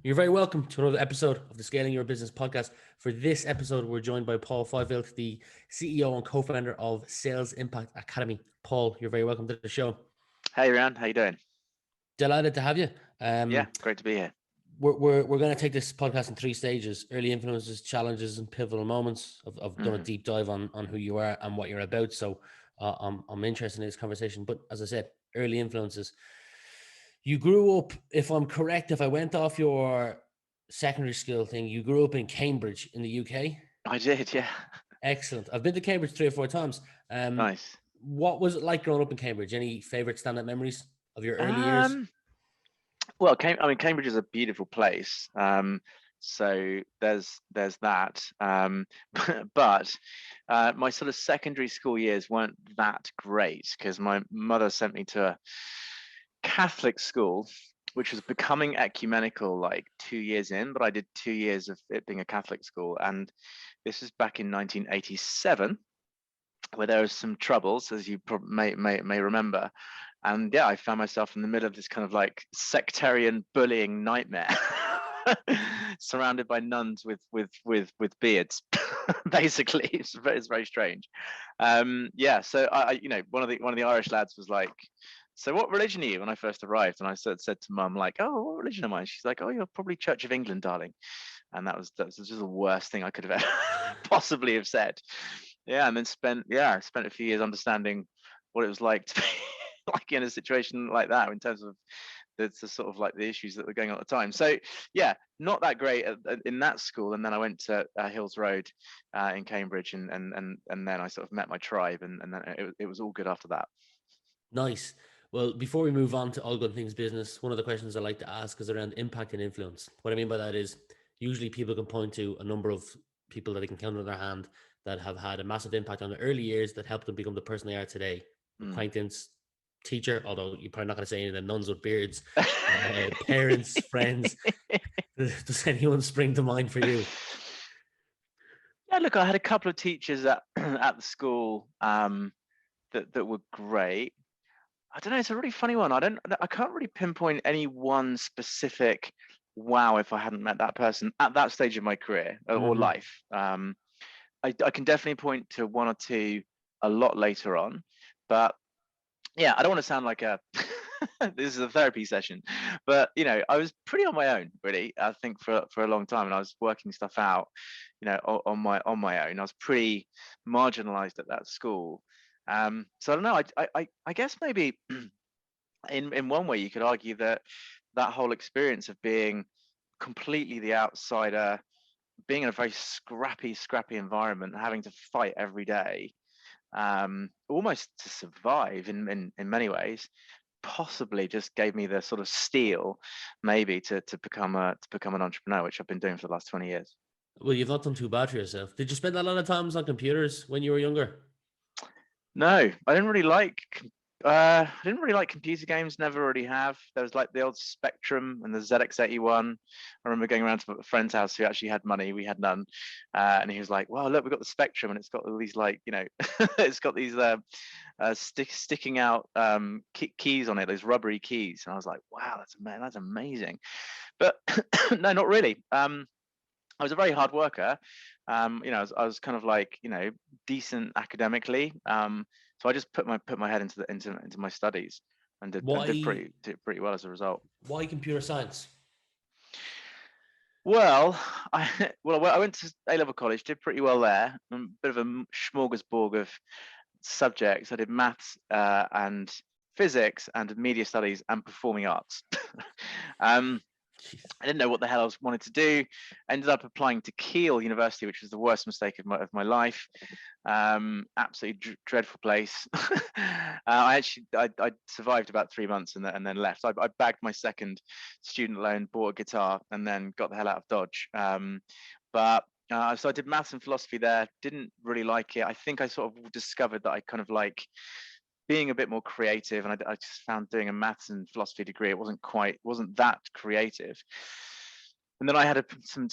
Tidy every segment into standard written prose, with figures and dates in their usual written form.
You're very welcome to another episode of the Scaling Your Business podcast. For this episode, we're joined by Paul Fifield, the CEO and co-founder of Sales Impact Academy. Paul, you're very welcome to the show. Hey, Rian, how you doing? Delighted to have you. Yeah, great to be here. We're going to take this podcast in three stages: early influences, challenges, and pivotal moments. I've done a hmm deep dive on who you are and what you're about. So I'm interested in this conversation. But as I said, early influences. You grew up, if I'm correct, if I went off your secondary school thing, you grew up in Cambridge in the UK. I did, yeah. Excellent. I've been to Cambridge three or four times. Nice. What was it like growing up in Cambridge? Any favorite stand-up memories of your early years? Um, well, Cambridge is a beautiful place. So there's that. But my sort of secondary school years weren't that great because my mother sent me to a Catholic school, which was becoming ecumenical like 2 years in, but I did 2 years of it being a Catholic school, and this was back in 1987. Where there was some troubles, as you may remember. And yeah, I found myself in the middle of this kind of like sectarian bullying nightmare, surrounded by nuns with beards. Basically, it's very strange. Yeah, so one of the Irish lads was like, "So what religion are you?" When I first arrived, and I said to Mum like, "Oh, what religion am I?" She's like, "Oh, you're probably Church of England, darling." And that was just the worst thing I could have ever possibly have said. Yeah, and then spent a few years understanding what it was like to be like in a situation like that in terms of the sort of like the issues that were going on at the time. So yeah, not that great in that school. And then I went to Hills Road in Cambridge, and then I sort of met my tribe, and then it was all good after that. Nice. Well, before we move on to all good things business, one of the questions I like to ask is around impact and influence. What I mean by that is usually people can point to a number of people that they can count on their hand that have had a massive impact on their early years that helped them become the person they are today. Mm. Acquaintance, teacher, although you're probably not going to say any of the nuns with beards, parents, friends. Does anyone spring to mind for you? Yeah, look, I had a couple of teachers at at the school that were great. I don't know. It's a really funny one. I can't really pinpoint any one specific wow if I hadn't met that person at that stage of my career or Mm-hmm. life. I can definitely point to one or two a lot later on, but yeah, I don't want to sound like a this is a therapy session, but I was pretty on my own, really. I think for a long time, and I was working stuff out, on my own. I was pretty marginalized at that school. So I don't know. I guess maybe in one way you could argue that that whole experience of being completely the outsider, being in a very scrappy environment, having to fight every day, almost to survive in many ways, possibly just gave me the sort of steel maybe to become an entrepreneur, which I've been doing for the last 20 years. Well, you've not done too bad for yourself. Did you spend a lot of times on computers when you were younger? No, I didn't really like computer games. Never really have. There was like the old Spectrum and the ZX81. I remember going around to a friend's house who actually had money. We had none, and he was like, "Well, look, we've got the Spectrum, and it's got all these like, it's got these sticking out keys on it, those rubbery keys." And I was like, "Wow, that's amazing." But no, not really. I was a very hard worker. I was kind of like, decent academically. So I just put my head into my studies and did Why pretty well as a result. why computer science? Well, I went to A-level college, did pretty well there. A bit of a smorgasbord of subjects. I did maths and physics and media studies and performing arts. um, Jeez. I didn't know what the hell I wanted to do. Ended up applying to Keele University, which was the worst mistake of my life. Absolutely dreadful place. I survived about 3 months and then left. I bagged my second student loan, bought a guitar, and then got the hell out of Dodge. But so I did maths and philosophy there. Didn't really like it. I think I sort of discovered that I kind of like being a bit more creative, and I just found doing a maths and philosophy degree, it wasn't that creative. And then I had some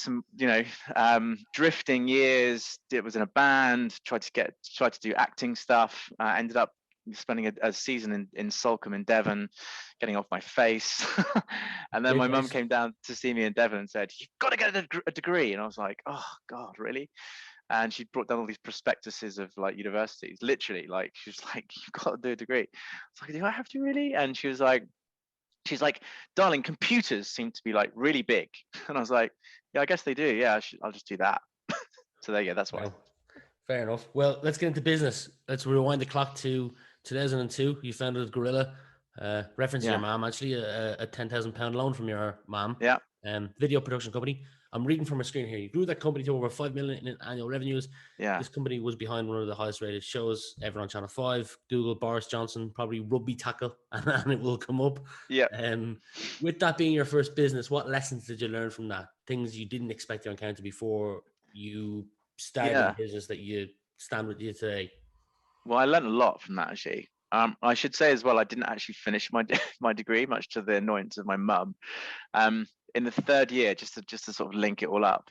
drifting years. It was in a band, tried to do acting stuff. Ended up spending a season in Salcombe in Devon, getting off my face. And then Great my mum place. came down to see me in Devon and said, "You've got to get a degree." And I was like, "Oh God, really?" And she brought down all these prospectuses of like universities, literally, like she was like, "You've got to do a degree." I was like, "Do I have to really?" And she's like, "Darling, computers seem to be like really big." And I was like, "Yeah, I guess they do. Yeah, I'll just do that." So there you go. That's why. Wow. Fair enough. Well, let's get into business. Let's rewind the clock to 2002. You founded Gorilla, referencing your Yeah. mom, actually, a £10,000 loan from your mom, Yeah. video production company. I'm reading from a screen here. You grew that company to over 5 million in annual revenues. Yeah. This company was behind one of the highest rated shows ever on Channel 5. Google Boris Johnson, probably rugby tackle, and it will come up. Yeah. With that being your first business, what lessons did you learn from that? Things you didn't expect to encounter before you started the Yeah. business that you stand with you today? Well, I learned a lot from that actually. I should say as well, I didn't actually finish my my degree, much to the annoyance of my mum. In the third year, just to sort of link it all up,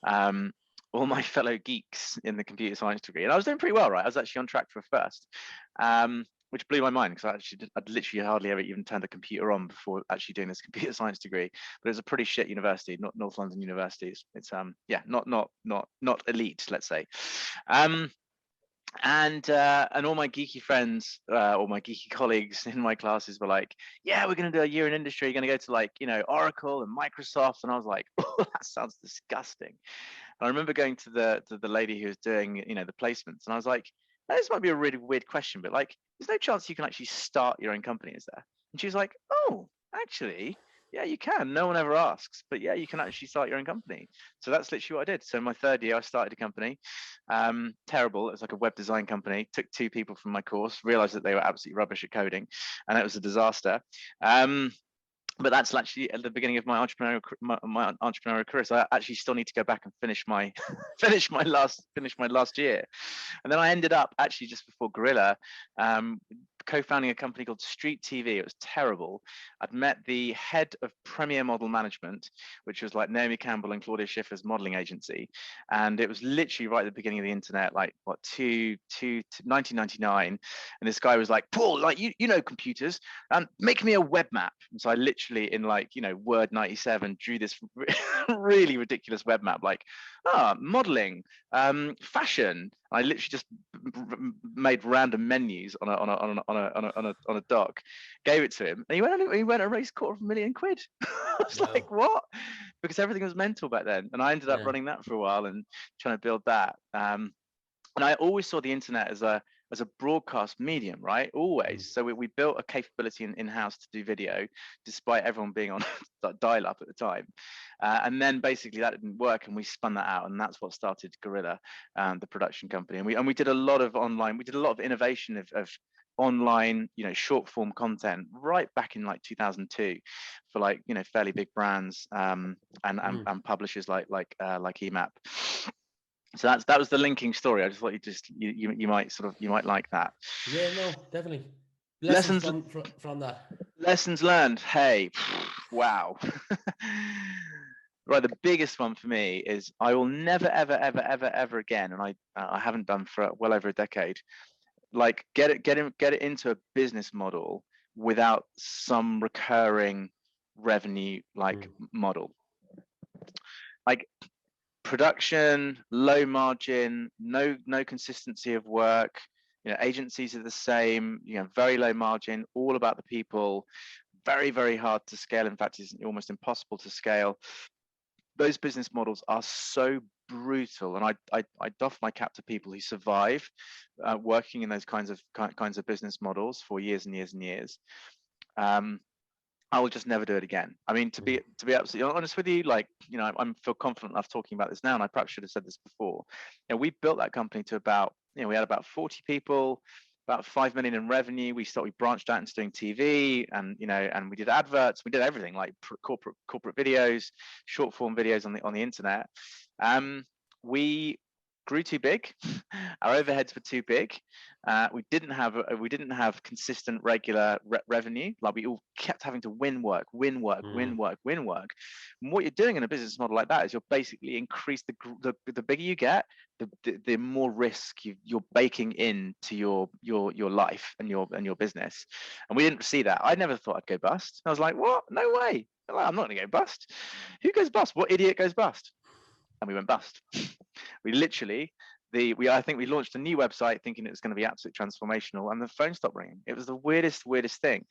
um, all my fellow geeks in the computer science degree, and I was doing pretty well, right? I was actually on track for a first, which blew my mind because I'd literally hardly ever even turned a computer on before actually doing this computer science degree. But it was a pretty shit university, not North London University. It's yeah, not elite, let's say. And all my geeky friends, all my geeky colleagues in my classes were like, "Yeah, we're going to do a year in industry. You're going to go to like, Oracle and Microsoft." And I was like, "Oh, that sounds disgusting." And I remember going to the lady who was doing, the placements, and I was like, "This might be a really weird question, but like, there's no chance you can actually start your own company, is there?" And she was like, "Oh, actually, yeah, you can. No one ever asks, but yeah, you can actually start your own company." So that's literally what I did. So in my third year, I started a company. Terrible. It was like a web design company. Took two people from my course, realized that they were absolutely rubbish at coding, and it was a disaster. But that's actually at the beginning of my entrepreneurial career. So I actually still need to go back and finish my finish my last year. And then I ended up actually just before Gorilla, co-founding a company called Street TV. It was terrible. I'd met the head of Premier Model Management, which was like Naomi Campbell and Claudia Schiffer's modeling agency. And it was literally right at the beginning of the internet, like 1999. And this guy was like, "Paul, like you know computers, make me a web map." And so I literally in like, Word 97 drew this really ridiculous web map, like, modeling, fashion. I literally just made random menus on a doc, gave it to him, and he went and raised £250,000. I was Wow. like, "What?" Because everything was mental back then, and I ended up Yeah. running that for a while and trying to build that. And I always saw the internet as a broadcast medium, right? Always. So we built a capability in-house to do video, despite everyone being on dial-up at the time. And then basically that didn't work, and we spun that out, and that's what started Gorilla, the production company. And we did a lot of online. We did a lot of innovation of online, short form content right back in like 2002 for like, fairly big brands, and publishers like EMAP. So that was the linking story. I just thought you might like that. Yeah, no, definitely. Lessons Lessons from that. lessons learned. Hey, wow. Right, the biggest one for me is I will never ever again, and I haven't done for well over a decade, like get it into a business model without some recurring revenue like model. Like production, low margin, no consistency of work. Agencies are the same. Very low margin, all about the people. Very, very hard to scale. In fact, it's almost impossible to scale. Those business models are so brutal, and I doff my cap to people who survive working in those kinds of business models for years and years and years. I will just never do it again. I mean, to be absolutely honest with you, like, I'm feel confident enough talking about this now, and I perhaps should have said this before. We built that company to about, we had about 40 people, about 5 million in revenue. We branched out into doing TV, and and we did adverts, we did everything, like corporate videos, short form videos on the internet. We grew too big. Our overheads were too big. We didn't have consistent regular revenue. Like we all kept having to win work. And what you're doing in a business model like that is you're basically increase the bigger you get, the more risk you're baking into your life and your business. And we didn't see that. I never thought I'd go bust. I was like, what? No way. I'm not going to go bust. Who goes bust? What idiot goes bust? And we went bust. We literally, I think we launched a new website thinking it was going to be absolutely transformational, and the phone stopped ringing. It was the weirdest thing.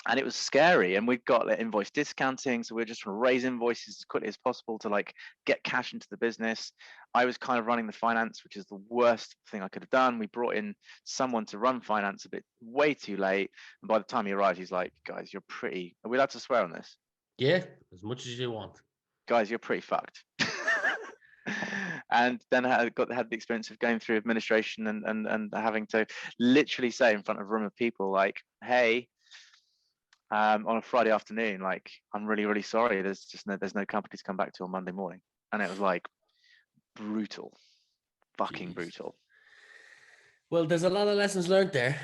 And it was scary. And we've got like invoice discounting. So we're just trying to raise invoices as quickly as possible to like get cash into the business. I was kind of running the finance, which is the worst thing I could have done. We brought in someone to run finance a bit way too late. And by the time he arrived, he's like, guys, are we allowed to swear on this? Yeah, as much as you want. Guys, you're pretty fucked. And then I had the experience of going through administration and having to literally say in front of a room of people like, hey, on a Friday afternoon, like, I'm really, really sorry. There's no company to come back to on Monday morning. And it was like brutal, fucking Jeez. brutal. Well, there's a lot of lessons learned there.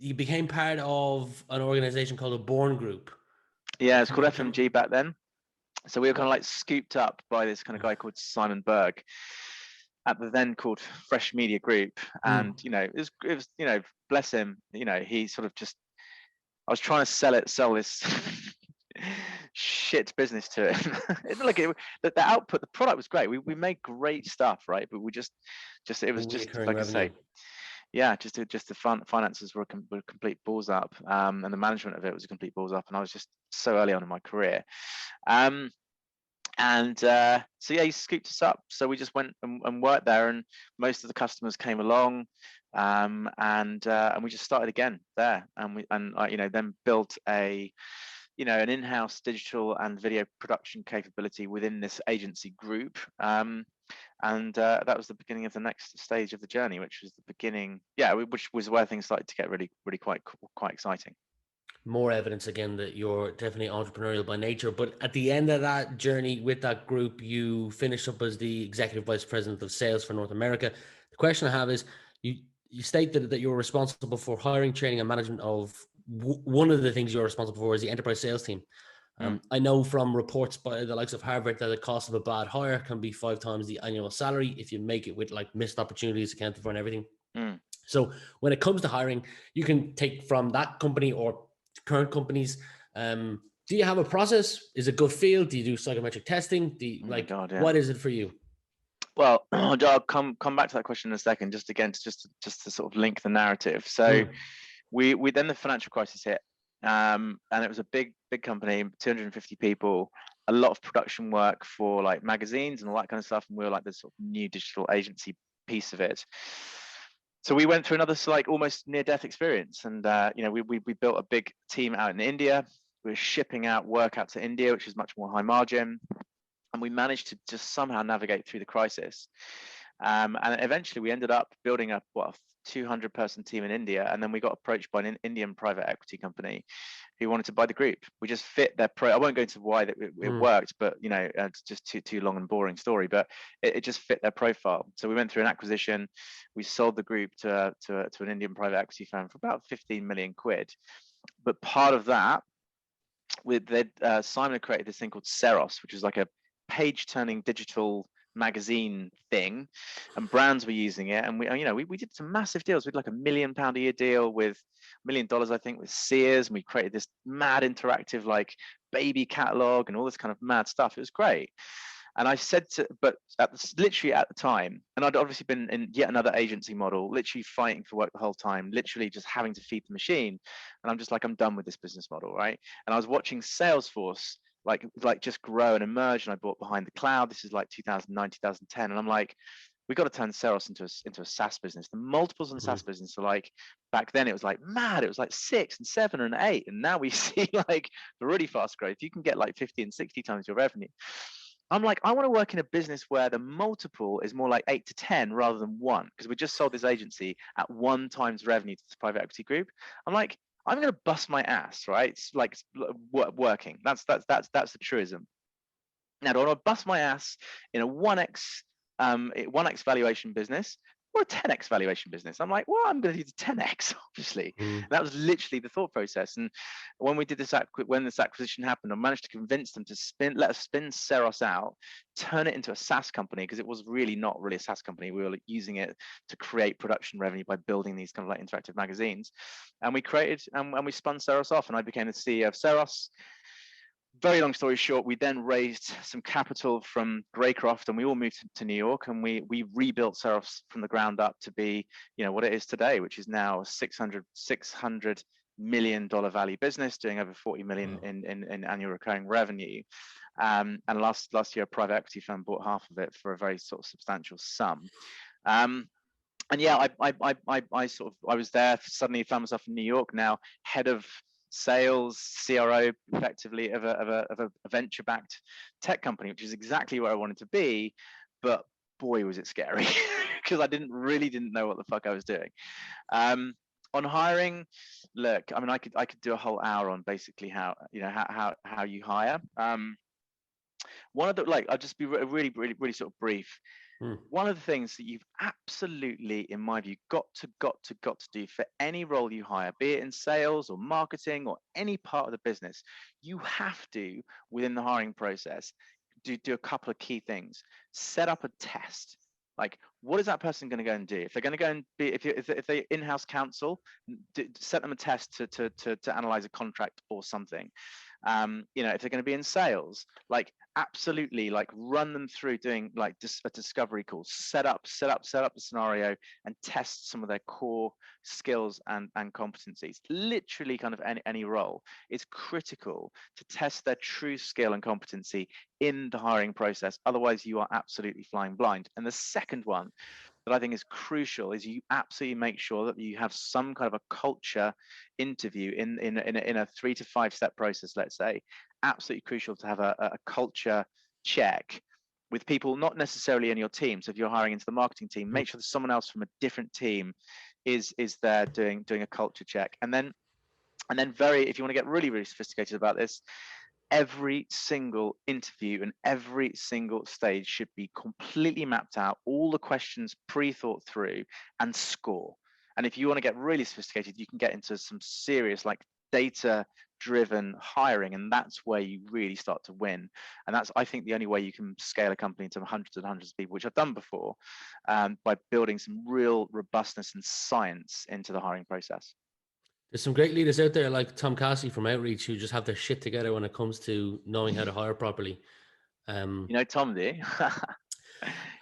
You became part of an organization called a Born Group. Yeah, it's called FMG back then. So we were kind of like scooped up by this kind of guy called Simon Berg at the then called Fresh Media Group. And, you know, it was, you know, bless him, you know, he sort of just, I was trying to sell this shit business to him. The output, the product was great. We made great stuff, right? But it was just like revenue. I say, yeah, just the finances were complete balls up, and the management of it was a complete balls up. And I was just so early on in my career. So yeah, he scooped us up. So we just went and worked there, and most of the customers came along, and we just started again there, and you know, then built an in-house digital and video production capability within this agency group. And that was the beginning of the next stage of the journey, which was the beginning, which was where things started to get really, really quite exciting. More evidence again that you're definitely entrepreneurial by nature. But at the end of that journey with that group, you finished up as the executive vice president of sales for North America. The question I have is, you stated that you're responsible for hiring, training, and management of one of the things you're responsible for is the enterprise sales team. I know from reports by the likes of Harvard that the cost of a bad hire can be 5 times the annual salary if you make it with like missed opportunities accounted for and everything. So when it comes to hiring, you can take from that company or current companies. Do you have a process? Is it gut feel? Do you do psychometric testing? What is it for you? Well, I'll come back to that question in a second. Just to sort of link the narrative. So we then the financial crisis hit, and it was a big company, 250 people, a lot of production work for like magazines and all that kind of stuff. And we were like the sort of new digital agency piece of it. So we went through another like almost near-death experience, and we built a big team out in India. We were shipping out work out to India, which is much more high margin, and we managed to just somehow navigate through the crisis. And eventually, we ended up building up a 200-person team in India, and then we got approached by an Indian private equity company who wanted to buy the group. We just fit their I won't go into why it worked, but it's just too long and boring story. But it just fit their profile. So we went through an acquisition. We sold the group to an Indian private equity firm for about 15 million quid. But part of that, Simon had created this thing called Seros, which is like a page-turning digital magazine thing, and brands were using it, and we did some massive deals. We did like £1 million a year deal with $1 million, I think, with Sears, and we created this mad interactive like baby catalog and all this kind of mad stuff. It was great. And I said literally at the time, and I'd obviously been in yet another agency model, literally fighting for work the whole time, literally just having to feed the machine. And I'm just like, I'm done with this business model, right? And I was watching Salesforce like just grow and emerge, and I bought Behind the Cloud. This is like 2009, 2010, and I'm like, we got to turn Seros into a SaaS business. The multiples on the SaaS business are like, back then it was like mad. It was like 6 and 7 and 8, and now we see like the really fast growth. You can get like 50 and 60 times your revenue. I'm like, I want to work in a business where the multiple is more like 8 to 10 rather than 1, because we just sold this agency at 1 times revenue to this private equity group. I'm like, I'm going to bust my ass, right? It's like working. That's the truism. Now, do I want to bust my ass in a 1x valuation business or a 10x valuation business? I'm like, well, I'm going to do the 10x, obviously. And that was literally the thought process. And when we did when this acquisition happened, I managed to convince them to let us spin Seros out, turn it into a SaaS company, because it was really not really a SaaS company. We were using it to create production revenue by building these kind of like interactive magazines. And we created and we spun Seros off, and I became the CEO of Seros. Very long story short, we then raised some capital from Greycroft, and we all moved to New York, and we rebuilt Seros from the ground up to be, what it is today, which is now a $600 million value business, doing over 40 million in annual recurring revenue. And last year, a private equity firm bought half of it for a very sort of substantial sum. And yeah, I was there, suddenly found myself in New York now, head of sales, CRO, effectively, of a venture-backed tech company, which is exactly where I wanted to be. But boy, was it scary, because I really didn't know what the fuck I was doing. On hiring, look, I mean, I could do a whole hour on basically how you hire. One of the, I'll just be really sort of brief. One of the things that you've absolutely, in my view, got to do for any role you hire, be it in sales or marketing or any part of the business, you have to, within the hiring process, do a couple of key things. Set up a test. Like, what is that person going to go and do? If they're going to go and be, if they in-house counsel, set them a test to analyze a contract or something. If they're going to be in sales, absolutely, run them through doing a discovery call, set up the scenario and test some of their core skills and competencies. Literally, kind of any role, it's critical to test their true skill and competency in the hiring process. Otherwise, you are absolutely flying blind. And the second one that I think is crucial is you absolutely make sure that you have some kind of a culture interview in a 3 to 5 step process, let's say. Absolutely crucial to have a culture check with people not necessarily in your team. So if you're hiring into the marketing team, make sure that someone else from a different team is there doing a culture check. And then if you want to get really sophisticated about this, every single interview and every single stage should be completely mapped out, all the questions pre-thought through, and score. And if you want to get really sophisticated, you can get into some serious data-driven hiring, and that's where you really start to win. And that's, I think, the only way you can scale a company into hundreds and hundreds of people, which I've done before, by building some real robustness and science into the hiring process. There's some great leaders out there like Tom Cassie from Outreach who just have their shit together when it comes to knowing how to hire properly. Tom, do you?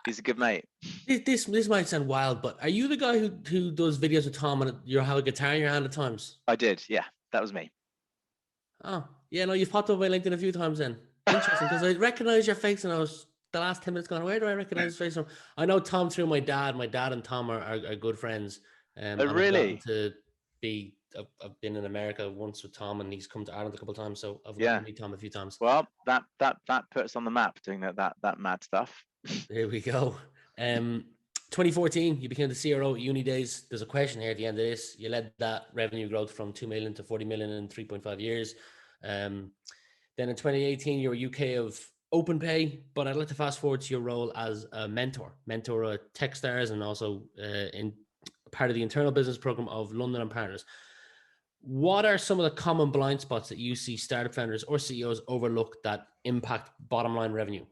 He's a good mate. This might sound wild, but are you the guy who does videos with Tom and you have a guitar in your hand at times? I did, yeah. That was me. Oh, yeah, no, you've popped up my LinkedIn a few times then. Interesting, because I recognize your face and I was the last 10 minutes going, where do I recognize his face from? I know Tom through my dad. My dad and Tom are good friends. Oh, really? I've been in America once with Tom, and he's come to Ireland a couple of times, so I've gotten to meet Tom a few times. Well, that put us on the map doing that mad stuff. There we go. 2014, you became the CRO at Uni Days. There's a question here at the end of this. You led that revenue growth from 2 million to 40 million in 3.5 years. Then in 2018, you were UK of OpenPay, but I'd like to fast forward to your role as a mentor at Techstars, and also in part of the internal business program of London and Partners. What are some of the common blind spots that you see startup founders or CEOs overlook that impact bottom line revenue?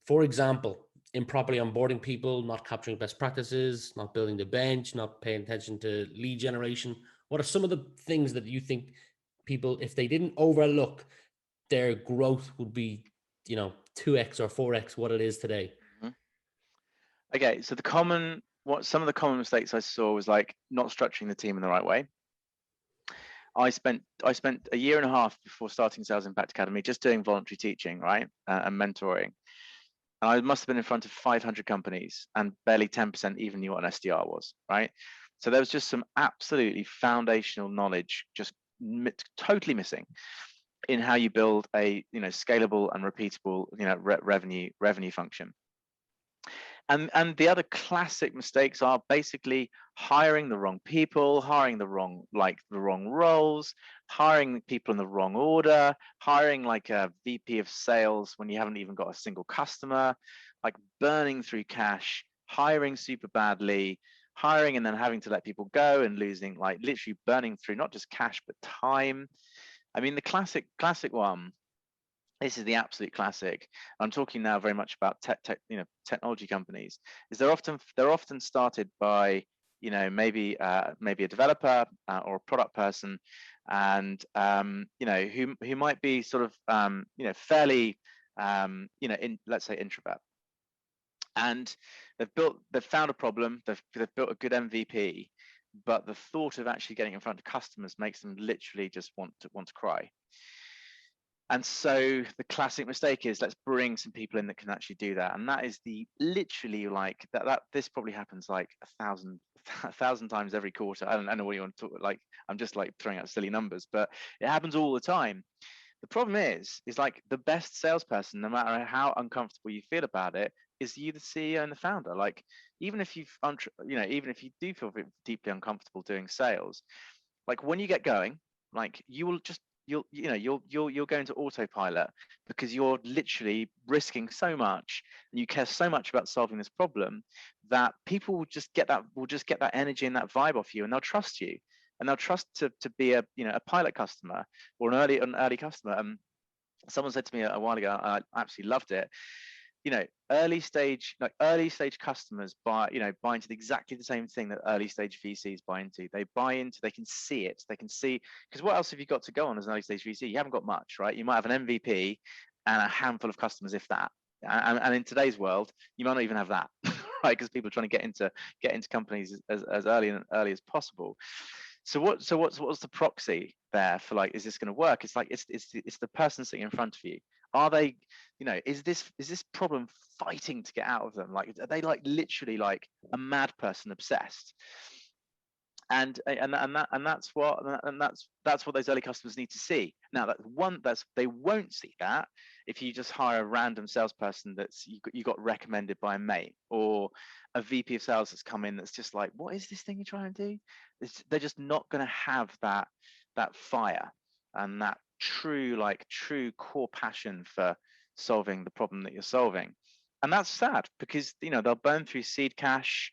For example, improperly onboarding people, not capturing best practices, not building the bench, not paying attention to lead generation. What are some of the things that you think people, if they didn't overlook, their growth would be, 2x or 4x what it is today? Mm-hmm. Okay, so some of the common mistakes I saw was not structuring the team in the right way. I spent a year and a half before starting Sales Impact Academy just doing voluntary teaching, right, and mentoring. And I must have been in front of 500 companies, and barely 10% even knew what an SDR was, right? So there was just some absolutely foundational knowledge just totally missing in how you build a scalable and repeatable revenue function. And the other classic mistakes are basically hiring the wrong people, hiring the wrong roles, hiring people in the wrong order, hiring like a VP of sales when you haven't even got a single customer, like burning through cash, hiring super badly, hiring and then having to let people go and losing, like literally burning through not just cash but time. I mean, the classic one, this is the absolute classic. I'm talking now very much about technology companies. Is they're often started by maybe a developer or a product person, and who might be sort of fairly let's say introvert, and they've found a problem, they've built a good MVP, but the thought of actually getting in front of customers makes them literally just want to cry. And so the classic mistake is, let's bring some people in that can actually do that. And that is literally like that this probably happens like a thousand times every quarter. I don't know what you want to talk, like, I'm just like throwing out silly numbers, but it happens all the time. The problem is like the best salesperson, no matter how uncomfortable you feel about it, is you, the CEO and the founder. Like, even if even if you do feel deeply uncomfortable doing sales, like when you get going, like you'll go into autopilot, because you're literally risking so much and you care so much about solving this problem that people will just get that energy and that vibe off you, and they'll trust you, and they'll trust to be a pilot customer or an early customer. Someone said to me a while ago, I absolutely loved it. Early stage customers buy into exactly the same thing that early stage VCs buy into. They can see it. They can see, because what else have you got to go on as an early stage VC? You haven't got much, right? You might have an MVP and a handful of customers, if that. And in today's world, you might not even have that, right? Because people are trying to get into companies as early as possible. So what's the proxy there for, like, is this going to work? It's like it's the person sitting in front of you. Are they, is this problem fighting to get out of them? Like, are they like literally like a mad person obsessed? And that's what those early customers need to see. Now they won't see that if you just hire a random salesperson that's you got recommended by a mate, or a VP of sales that's come in that's just like, what is this thing you're trying to do? They're just not going to have that fire and that true core passion for solving the problem that you're solving. And that's sad, because they'll burn through seed cash.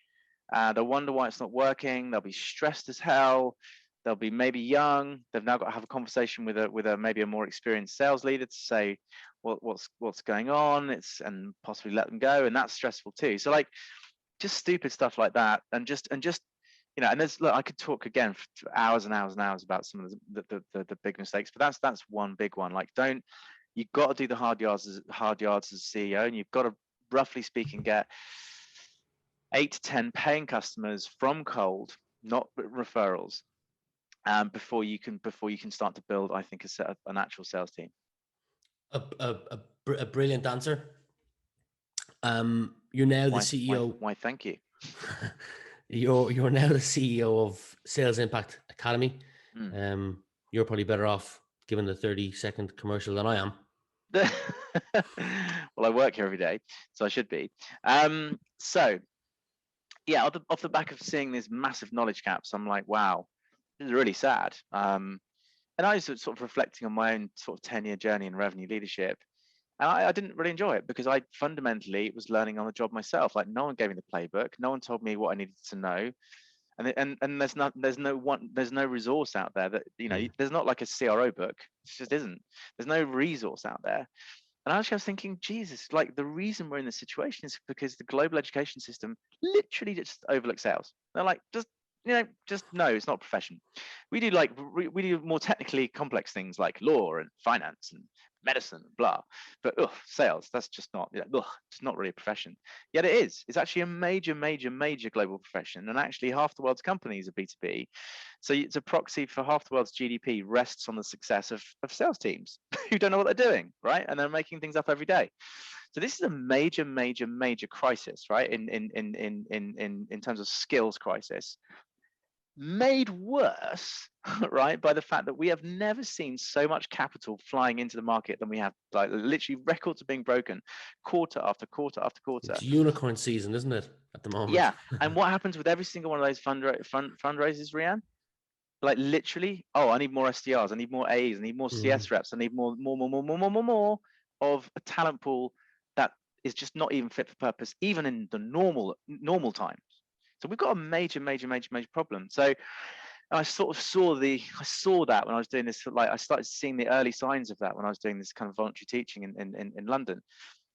They'll wonder why it's not working. They'll be stressed as hell. They'll be maybe young. They've now got to have a conversation with a maybe a more experienced sales leader to say what's going on. And possibly let them go, and that's stressful too. So like, just stupid stuff like that, and just and there's, look, I could talk again for hours and hours and hours about some of the big mistakes, but that's one big one. Like, you've got to do the hard yards as a CEO, and you've got to, roughly speaking, get 8 to 10 paying customers from cold, not referrals, before you can start to build, I think, an actual sales team. A brilliant answer. You're now the CEO. Why? Thank you. You're now the CEO of Sales Impact Academy. You're probably better off given the 30-second commercial than I am. Well, I work here every day, so I should be. So yeah, off the back of seeing these massive knowledge gaps, I'm like, wow, this is really sad. And I was sort of reflecting on my own sort of 10-year journey in revenue leadership. And I didn't really enjoy it, because I fundamentally was learning on the job myself. Like, no one gave me the playbook. No one told me what I needed to know. And there's no resource out there that, there's not like a CRO book. It just isn't. There's no resource out there. And actually, I was thinking, Jesus, like, the reason we're in this situation is because the global education system literally just overlooks sales. They're like, just no, it's not a profession. We do more technically complex things like law and finance and medicine, blah. But sales, that's just not, it's not really a profession. Yet it is. It's actually a major, major, major global profession. And actually, half the world's companies are B2B. So it's a proxy for half the world's GDP rests on the success of sales teams who don't know what they're doing, right? And they're making things up every day. So this is a major, major, major crisis, right? In terms of skills crisis. made worse, right, by the fact that we have never seen so much capital flying into the market than we have. Like literally, records are being broken, quarter after quarter after quarter. It's unicorn season, isn't it, at the moment? Yeah, and what happens with every single one of those fundraisers, Rian? Like literally, oh, I need more SDRs, I need more A's, I need more CS reps, I need more of a talent pool that is just not even fit for purpose, even in the normal times. So we've got a major problem. So I sort of I saw that when I was doing this. Like I started seeing the early signs of that when I was doing this kind of voluntary teaching in London.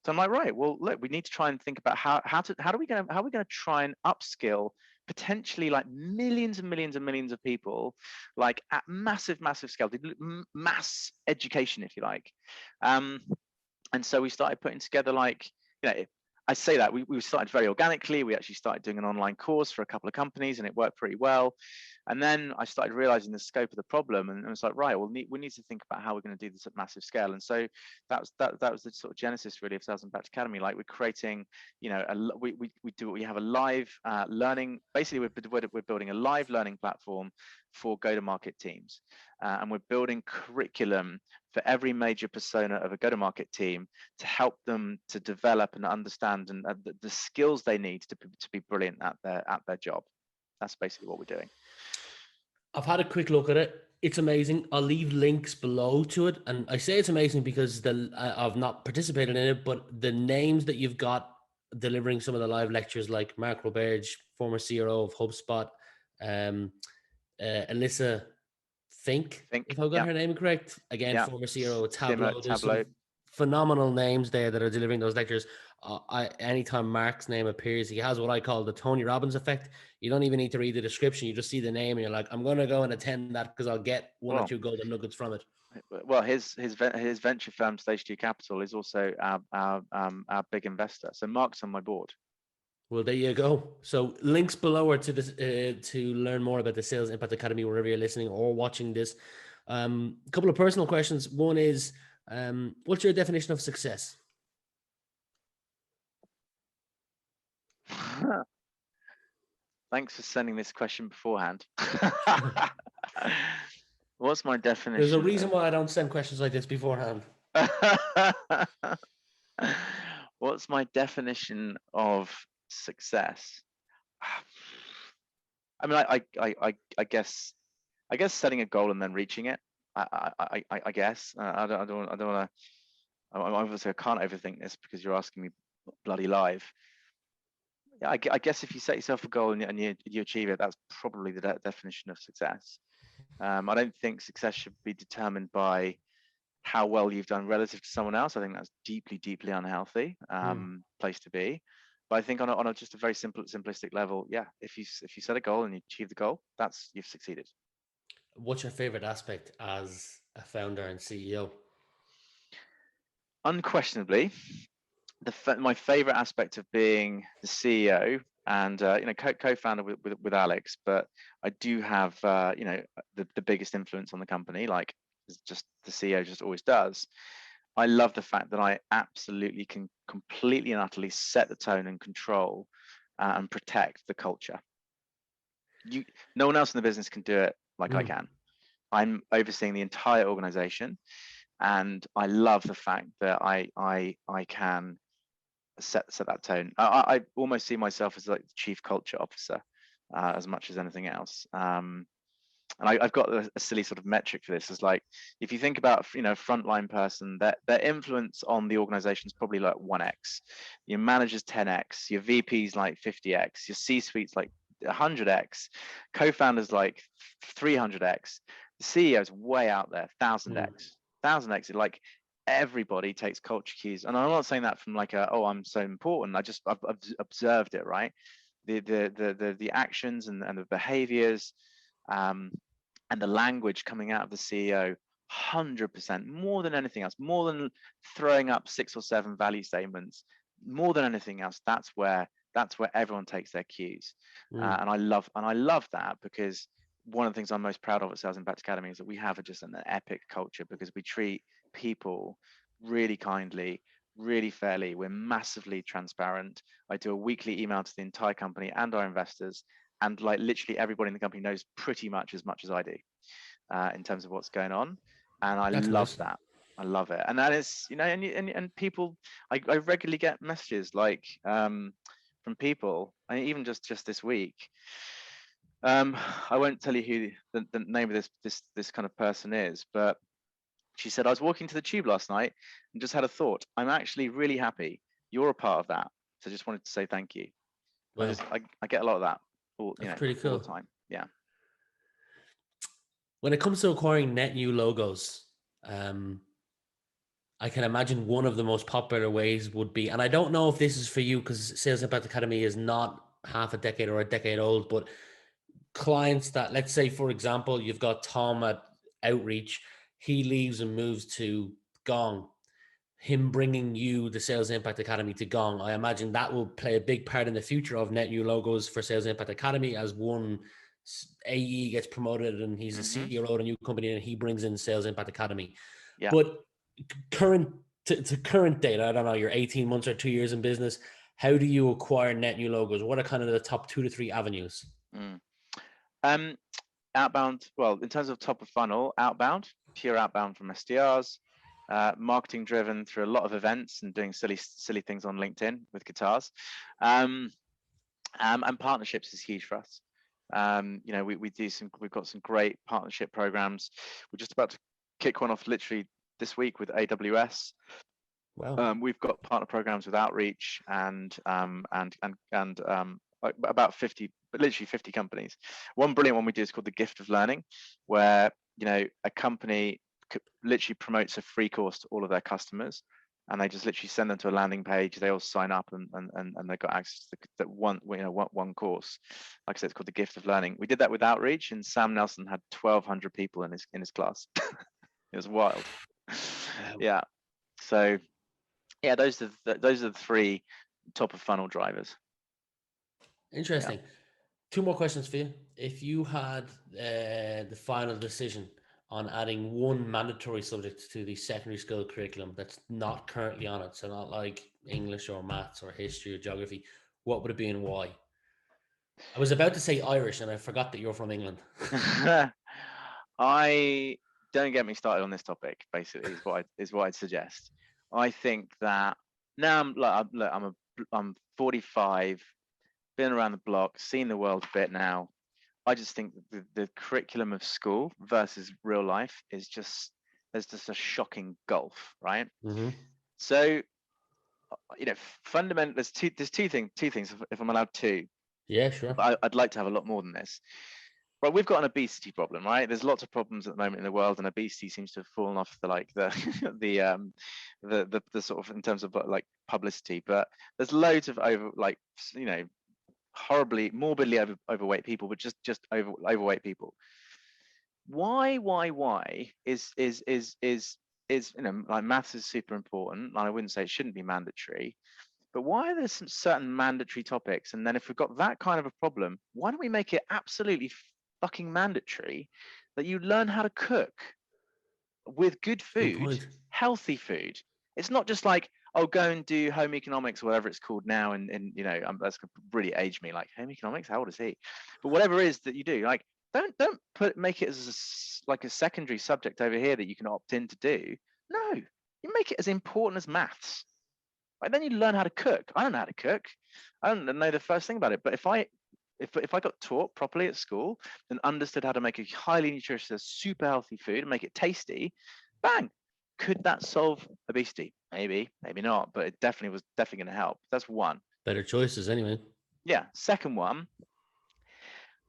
So I'm like, right, well, look, we need to try and think about how are we going to try and upskill potentially like millions and millions and millions of people, like at massive scale, mass education, if you like. And so we started putting together, like, I say that we started very organically. We actually started doing an online course for a couple of companies, and it worked pretty well. And then I started realizing the scope of the problem, and it was like, right, well, we need to think about how we're going to do this at massive scale. And so that was the sort of genesis, really, of Sales Impact Academy. Like, we're creating, we have a live learning. Basically, we're building a live learning platform for go-to-market teams, and we're building curriculum for every major persona of a go-to-market team to help them to develop and understand and the skills they need to be brilliant at their job. That's basically what we're doing. I've had a quick look at it. It's amazing. I'll leave links below to it. And I say it's amazing because I've not participated in it, but the names that you've got delivering some of the live lectures, like Mark Roberge, former CRO of HubSpot, Alyssa Fink, if I got Yeah, her name correct. Again, yeah. former CRO of Tableau. There's Tableau. some phenomenal names there that are delivering those lectures. Anytime Mark's name appears, he has what I call the Tony Robbins effect. You don't even need to read the description. You just see the name and you're like, I'm going to go and attend that because I'll get one or two golden nuggets from it. Well, his venture firm, Stage 2 Capital, is also our big investor. So Mark's on my board. Well, there you go. So links below are to this to learn more about the Sales Impact Academy wherever you're listening or watching this. A couple of personal questions. One is, what's your definition of success? Thanks for sending this question beforehand. What's my definition? There's a reason why I don't send questions like this beforehand. What's my definition of success? I mean, I guess setting a goal and then reaching it. I guess I don't want to. Obviously, I can't overthink this because you're asking me bloody live. Yeah, I guess if you set yourself a goal and you achieve it, that's probably the definition of success. I don't think success should be determined by how well you've done relative to someone else. I think that's deeply unhealthy place to be. But I think on a just a very simplistic level, yeah, if you set a goal and you achieve the goal, you've succeeded. What's your favorite aspect as a founder and CEO? Unquestionably, my favorite aspect of being the CEO and co-founder with Alex, but I do have the biggest influence on the company, like just the CEO just always does. I love the fact that I absolutely can completely and utterly set the tone and control and protect the culture. No one else in the business can do it like I can. I'm overseeing the entire organization, and I love the fact that I can set that tone. I almost see myself as like the chief culture officer as much as anything else. And I've got a silly sort of metric for this. Is like, if you think about frontline person, their influence on the organization is probably like 1x. Your manager's 10x. Your VP's like 50x. Your C-suite's like 100x. Co-founders like 300x. The CEO's way out there, 1000x. 1000x. Like, everybody takes culture cues, and I'm not saying that from like I'm so important. I've observed it, right? The actions and the behaviors and the language coming out of the CEO, 100%, more than anything else, more than throwing up 6 or 7 value statements, more than anything else, that's where everyone takes their cues. And I love that, because one of the things I'm most proud of at Sales Impact Academy is that we have just an epic culture, because we treat people really kindly, really fairly. We're massively transparent. I do a weekly email to the entire company and our investors, and like literally everybody in the company knows pretty much as I do in terms of what's going on, and I That's love nice. that. I love it, and that is, and people, I regularly get messages like from people, and even just this week. I won't tell you who the name of this kind of person is, but she said, I was walking to the tube last night and just had a thought. I'm actually really happy you're a part of that. So just wanted to say thank you. Wow, I get a lot of that that's pretty all cool. the time. Yeah. When it comes to acquiring net new logos, um, I can imagine one of the most popular ways would be, and I don't know if this is for you because Sales Impact Academy is not half a decade or a decade old, but clients that, let's say, for example, you've got Tom at Outreach, he leaves and moves to Gong. Him bringing you the Sales Impact Academy to Gong, I imagine that will play a big part in the future of net new logos for Sales Impact Academy as one AE gets promoted and he's a Mm-hmm. CEO at a new company and he brings in Sales Impact Academy. Yeah. But current to current data, I don't know, you're 18 months or 2 years in business. How do you acquire net new logos? What are kind of the top 2 to 3 avenues? Mm. Um, Outbound. Well, in terms of top of funnel, outbound, pure outbound from SDRs, marketing driven through a lot of events and doing silly things on LinkedIn with guitars, and partnerships is huge for us. We've got some great partnership programs. We're just about to kick one off literally this week with AWS. Wow. We've got partner programs with Outreach and like about 50, but literally 50 companies. One brilliant one we do is called the Gift of Learning, where a company literally promotes a free course to all of their customers, and they just literally send them to a landing page. They all sign up, and they've got access to that one course. Like I said, it's called the Gift of Learning. We did that with Outreach, and Sam Nelson had 1,200 people in his class. It was wild. Wow. Yeah. So yeah, those are the three top of funnel drivers. Interesting. 2 more questions for you. If you had the final decision on adding one mandatory subject to the secondary school curriculum that's not currently on it, so not like English or maths or history or geography, what would it be and why? I was about to say Irish and I forgot that you're from England. I don't get me started on this topic. Basically, is what I'd suggest. I think that now I'm 45, been around the block, seen the world a bit now. I just think that the curriculum of school versus real life is there's just a shocking gulf, right? Mm-hmm. So fundamental. There's two things if I'm allowed two. Yeah, sure. But I'd like to have a lot more than this. Well, we've got an obesity problem, right? There's lots of problems at the moment in the world, and obesity seems to have fallen off the sort of in terms of like publicity. But there's loads of horribly morbidly overweight people, but just overweight people. Why is like maths is super important, and I wouldn't say it shouldn't be mandatory. But why are there some certain mandatory topics? And then if we've got that kind of a problem, why don't we make it absolutely fucking mandatory that you learn how to cook with good Good food, point. healthy food? It's not just like, oh, go and do home economics or whatever it's called now. And that's going to really age me. Like, home economics, how old is he? But whatever it is that you do, like, don't make it as like a secondary subject over here that you can opt in to do. No, you make it as important as maths. Like, then you learn how to cook. I don't know how to cook. I don't know the first thing about it. But if I got taught properly at school and understood how to make a highly nutritious, super healthy food and make it tasty, bang, could that solve obesity? Maybe, maybe not, but it definitely going to help. That's one. Better choices, anyway. Yeah. Second one,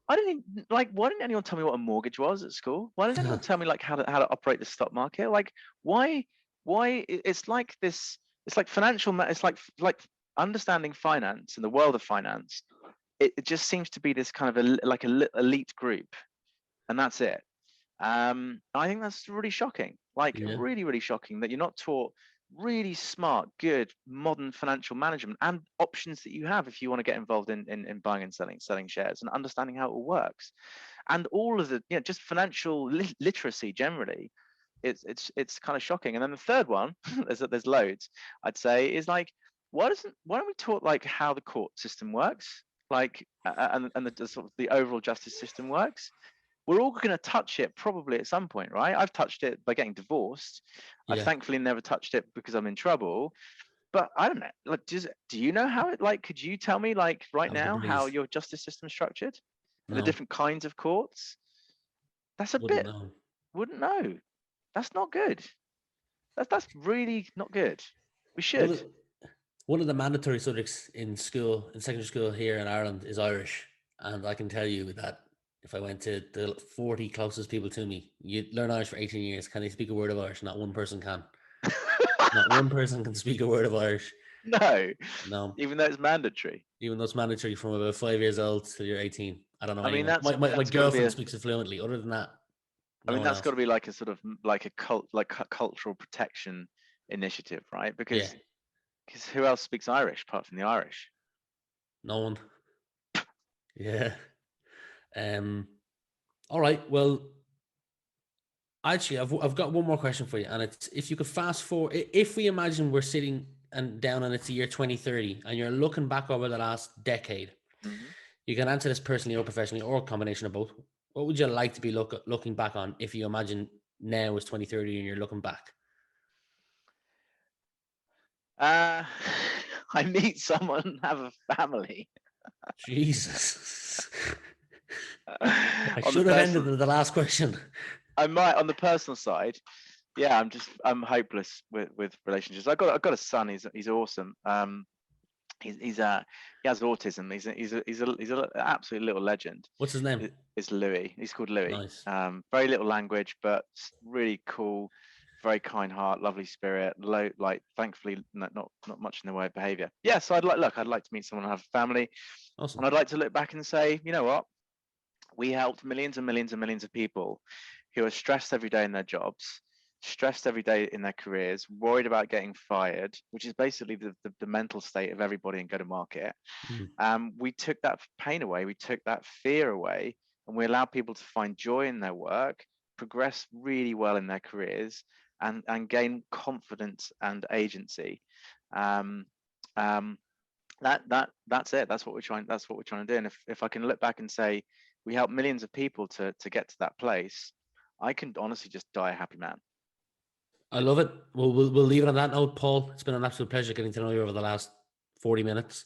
I don't even like. Why didn't anyone tell me what a mortgage was at school? Why didn't anyone tell me like how to operate the stock market? Like why it's like this? It's like financial. It's like understanding finance and the world of finance. It just seems to be this kind of elite group, and that's it. I think that's really shocking. Like Yeah. really, really shocking that you're not taught really smart, good, modern financial management and options that you have if you want to get involved in buying and selling shares and understanding how it all works, and all of the just financial literacy generally. It's kind of shocking. And then the third one, there's loads. I'd say is like, why don't we talk like how the court system works? like, and the sort of the overall justice system works. We're all going to touch it probably at some point, right? I've touched it by getting divorced. I've Yeah. thankfully never touched it because I'm in trouble. But I don't know. Like, do you know how it? Like, could you tell me, like, right I wouldn't now, how believe. your justice system is structured and the No, different kinds of courts? That's a wouldn't bit. know. Wouldn't know. That's not good. That's really not good. We One should. of one of the mandatory subjects in school, in secondary school here in Ireland, is Irish, and I can tell you that if I went to the 40 closest people to me, you learn Irish for 18 years. Can they speak a word of Irish? Not one person can. Not one person can speak a word of Irish. No, No, even though it's mandatory. even though it's mandatory from about 5 years old till you're 18. I don't know I mean, anyone. My that's got to be girlfriend a. speaks it fluently. Other than that, I no mean, one that's got else. to be like a sort of like a cultural protection initiative, right? Yeah, Because who else speaks Irish apart from the Irish? no one. Yeah. Um. All right. Well, actually, I've got one more question for you, and it's if you could fast forward, if we imagine we're sitting and down and it's the year 2030, and you're looking back over the last decade, Hmm. you can answer this personally or professionally or a combination of both. What would you like to be looking back on if you imagine now is 2030 and you're looking back? Uh, I meet someone and have a family. Jesus. I On the should have ended personal, with the last question. I might on the personal side. Yeah, I'm hopeless with relationships. I've got a son. He's awesome. He has autism. He's a absolute little legend. What's his name? It's Louis. He's called Louis. Nice. Very little language, but really cool, very kind heart, lovely spirit. Low, like thankfully not much in the way of behaviour. Yeah, so I'd like to meet someone and have a family, Awesome. and I'd like to look back and say, you know what, we helped millions and millions and millions of people who are stressed every day in their jobs, stressed every day in their careers, worried about getting fired, which is basically the mental state of everybody in go to market. Mm. We took that pain away, we took that fear away, and we allowed people to find joy in their work, progress really well in their careers, and gain confidence and agency. Um, um, that's it. That's what we're trying. That's what we're trying to do. And if I can look back and say we helped millions of people to get to that place, I can honestly just die a happy man. I love it. We'll leave it on that note, Paul. It's been an absolute pleasure getting to know you over the last 40 minutes.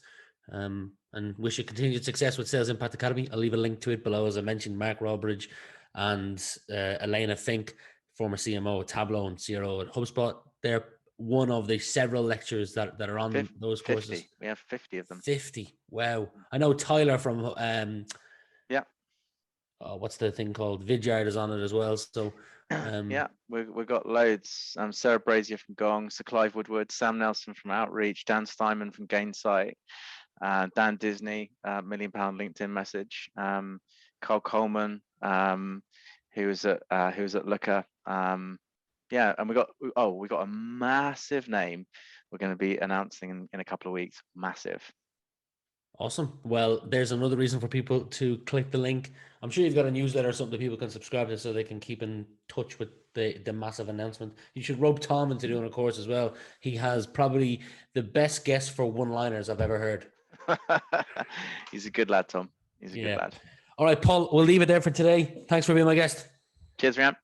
And wish you continued success with Sales Impact Academy. I'll leave a link to it below. As I mentioned, Mark Robridge and Elena Fink, former CMO at Tableau and CRO at HubSpot. They're one of the several lectures that are on those courses. 50. We have 50 of them. 50. Wow. I know Tyler from yeah. What's the thing called? Vidyard is on it as well. So yeah, we've got loads. Sarah Brazier from Gong, Sir Clive Woodward, Sam Nelson from Outreach, Dan Steinman from Gainsight, Dan Disney, £1 Million LinkedIn Message, Carl Coleman, who was at Looker. Yeah, and we got a massive name we're going to be announcing in a couple of weeks. Massive. Awesome. Well, there's another reason for people to click the link. I'm sure you've got a newsletter or something that people can subscribe to so they can keep in touch with the massive announcement. You should rope Tom into doing a course as well. He has probably the best guest for one-liners I've ever heard. He's a good lad, Tom. He's a good lad. All right, Paul, we'll leave it there for today. Thanks for being my guest. Cheers, Rian.